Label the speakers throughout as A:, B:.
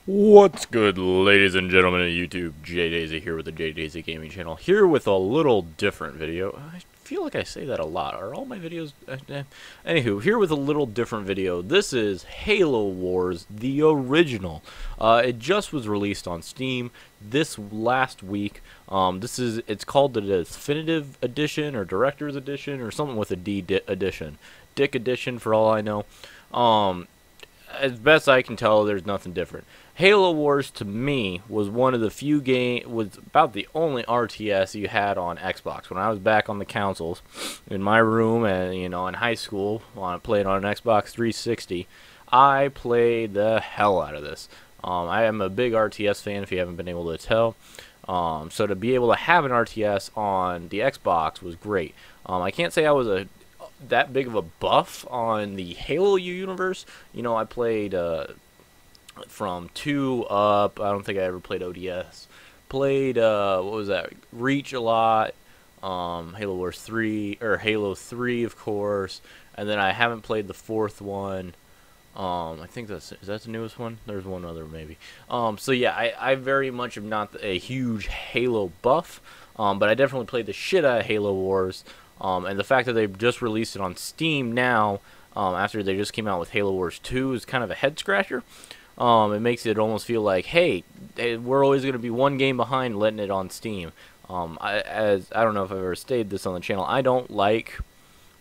A: What's good, ladies and gentlemen of YouTube? JDaisy here with the JDaisy Gaming Channel, here with a little different video. I feel like I say that a lot. Are all my videos... Anywho, here with a little different video. This is Halo Wars, the original. It just was released on Steam this last week. It's called the Definitive Edition, or Director's Edition, or something with a D edition. Dick Edition, for all I know. As best I can tell, there's nothing different. Halo Wars, to me, was one of the few was about the only RTS you had on Xbox. When I was back on the consoles, in my room, and in high school, when I played on an Xbox 360, I played the hell out of this. I am a big RTS fan, if you haven't been able to tell. So to be able to have an RTS on the Xbox was great. I can't say I was that big of a buff on the Halo universe. I played from 2 up. I don't think I ever played ODS. Played what was that? Reach a lot. Halo Wars 3 or Halo 3, of course. And then I haven't played the 4th one. I think is that the newest one? There's one other maybe. So yeah, I very much am not a huge Halo buff. But I definitely played the shit out of Halo Wars. And the fact that they've just released it on Steam now, after they just came out with Halo Wars 2, is kind of a head scratcher. It makes it almost feel like, hey, we're always going to be one game behind letting it on Steam. I don't know if I've ever stated this on the channel, I don't like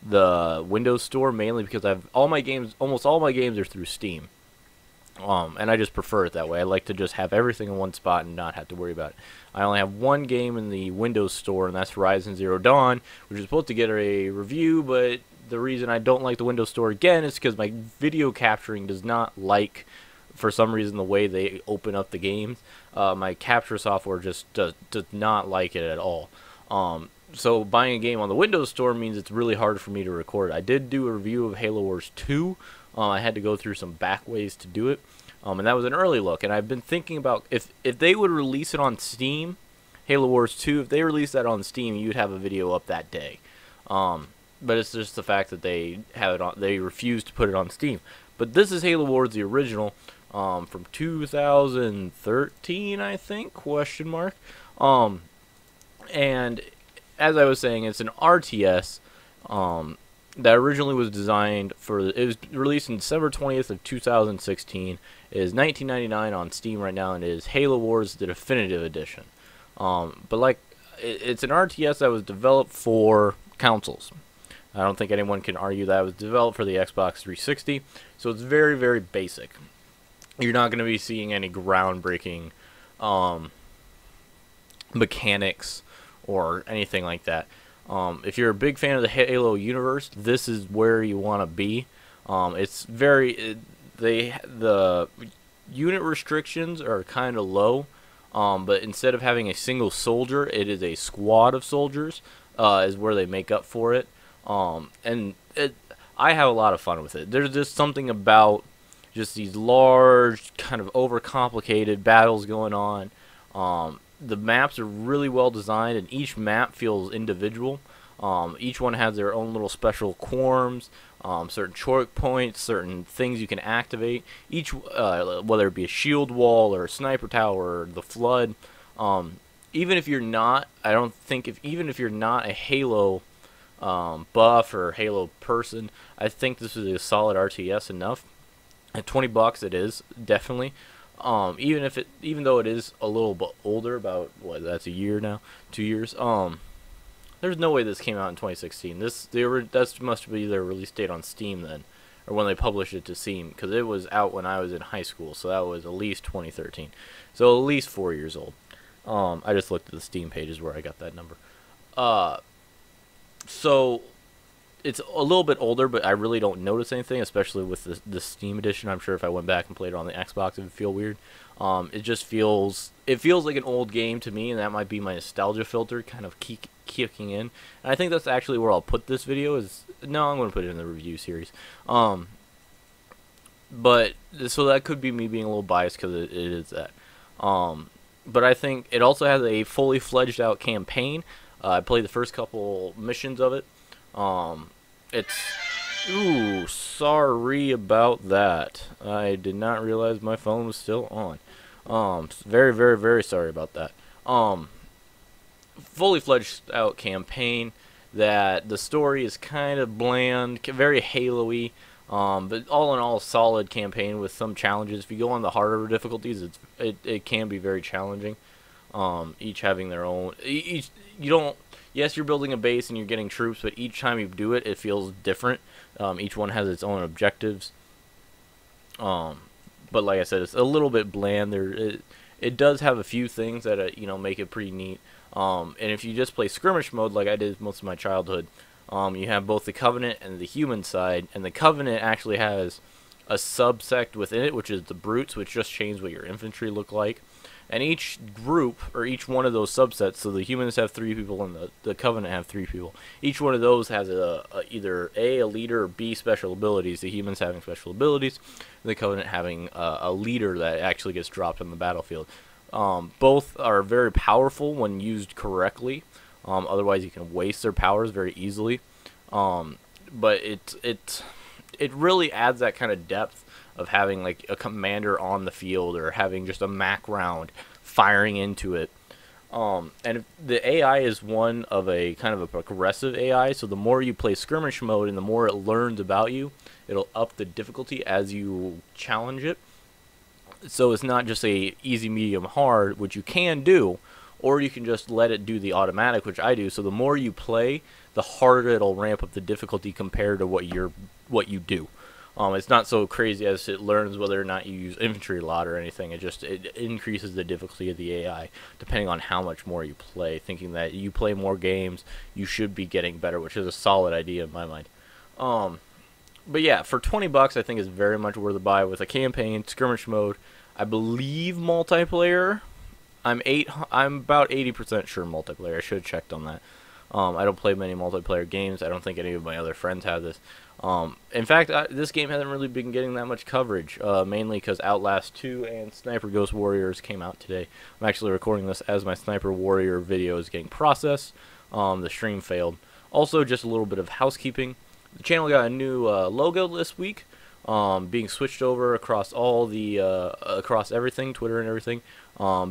A: the Windows Store, mainly because almost all my games are through Steam. And I just prefer it that way. I like to just have everything in one spot and not have to worry about it. I only have one game in the Windows Store, and that's Horizon Zero Dawn, which is supposed to get a review, but the reason I don't like the Windows Store again is because my video capturing does not like, for some reason, the way they open up the games. My capture software just does not like it at all. So buying a game on the Windows Store means it's really hard for me to record. I did do a review of Halo Wars 2. I had to go through some back ways to do it. And that was an early look. And I've been thinking about if they would release it on Steam, Halo Wars 2, if they released that on Steam, you'd have a video up that day. But it's just the fact that they have it on. They refuse to put it on Steam. But this is Halo Wars, the original, from 2013, I think? Question mark. And as I was saying, it's an RTS. That originally was designed for. It was released in December 20th of 2016. It is $19.99 on Steam right now, and it is Halo Wars: The Definitive Edition. But it's an RTS that was developed for consoles. I don't think anyone can argue that it was developed for the Xbox 360. So it's very, very basic. You're not going to be seeing any groundbreaking mechanics or anything like that. If you're a big fan of the Halo universe, this is where you want to be. The unit restrictions are kind of low, but instead of having a single soldier, it is a squad of soldiers, is where they make up for it. I have a lot of fun with it. There's just something about just these large, kind of overcomplicated battles going on. The maps are really well designed, and each map feels individual. Each one has their own little special quorums, certain choke points, certain things you can activate. Whether it be a shield wall or a sniper tower or the flood. Even if you're not, even if you're not a Halo buff or Halo person, I think this is a solid RTS enough. At $20, it is definitely. Even though it is a little bit older, about that's a year now, 2 years. There's no way this came out in 2016. That must be their release date on Steam then, or when they published it to Steam, because it was out when I was in high school, so that was at least 2013. So at least 4 years old. I just looked at the Steam pages where I got that number. So it's a little bit older, but I really don't notice anything, especially with the Steam edition. I'm sure if I went back and played it on the Xbox, it would feel weird. It feels like an old game to me, and that might be my nostalgia filter kind of kicking in. And I think that's actually where I'll put this video. I'm going to put it in the review series. But so that could be me being a little biased because it is that. But I think it also has a fully fledged out campaign. I played the first couple missions of it. It's Ooh, sorry about that. I did not realize my phone was still on. Very, very, very sorry about that. Um, Fully fledged out campaign that the story is kind of bland, very Halo-y, but all in all, solid campaign with some challenges. If you go on the harder difficulties, it can be very challenging. Each having their own. Each you don't. Yes, you're building a base and you're getting troops, but each time you do it, it feels different. Each one has its own objectives. But like I said, it's a little bit bland. It does have a few things that make it pretty neat. And if you just play skirmish mode like I did most of my childhood, you have both the Covenant and the human side, and the Covenant actually has a subsect within it, which is the brutes, which just change what your infantry look like. And each group, or each one of those subsets, so the humans have 3 people and the Covenant have 3 people. Each one of those has either a leader or B special abilities. The humans having special abilities, and the Covenant having a leader that actually gets dropped on the battlefield. Both are very powerful when used correctly. Otherwise, you can waste their powers very easily. But it really adds that kind of depth of having like a commander on the field or having just a Mac round firing into it. And the AI is one of a kind of a progressive AI, so the more you play skirmish mode and the more it learns about you, it'll up the difficulty as you challenge it. So it's not just a easy, medium, hard, which you can do, or you can just let it do the automatic, which I do. So the more you play, the harder it'll ramp up the difficulty compared to what you do. It's not so crazy as it learns whether or not you use infantry a lot or anything. It increases the difficulty of the AI depending on how much more you play, thinking that you play more games, you should be getting better, which is a solid idea in my mind. But yeah, for $20, I think is very much worth a buy with a campaign, skirmish mode. I believe multiplayer. I'm about 80% sure multiplayer. I should have checked on that. I don't play many multiplayer games. I don't think any of my other friends have this. In fact, this game hasn't really been getting that much coverage, mainly because Outlast 2 and Sniper Ghost Warriors came out today. I'm actually recording this as my Sniper Warrior video is getting processed. The stream failed. Also, just a little bit of housekeeping. The channel got a new logo this week, being switched over across all the across everything, Twitter and everything.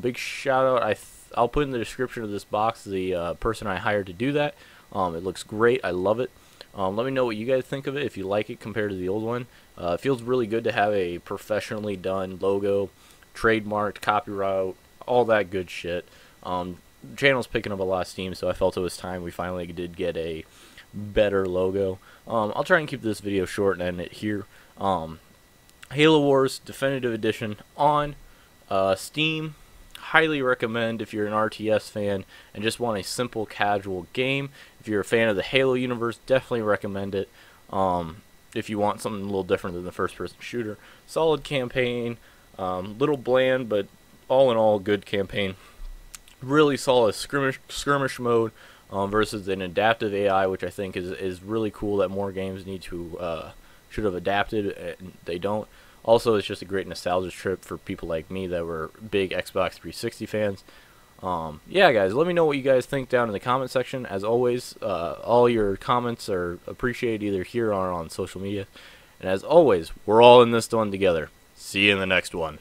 A: Big shout out! I'll put in the description of this box the person I hired to do that. It looks great. I love it. Let me know what you guys think of it, if you like it compared to the old one. It feels really good to have a professionally done logo, trademarked, copyright, all that good shit. The channel's picking up a lot of steam, so I felt it was time we finally did get a better logo. I'll try and keep this video short and end it here. Halo Wars Definitive Edition on Steam. Highly recommend if you're an RTS fan and just want a simple casual game. If you're a fan of the Halo universe, definitely recommend it. If you want something a little different than the first-person shooter. Solid campaign, little bland, but all in all, good campaign. Really solid skirmish mode versus an adaptive AI, which I think is really cool that more games need to should have adapted, and they don't. Also, it's just a great nostalgia trip for people like me that were big Xbox 360 fans. Yeah, guys, let me know what you guys think down in the comment section. As always, all your comments are appreciated either here or on social media. And as always, we're all in this one together. See you in the next one.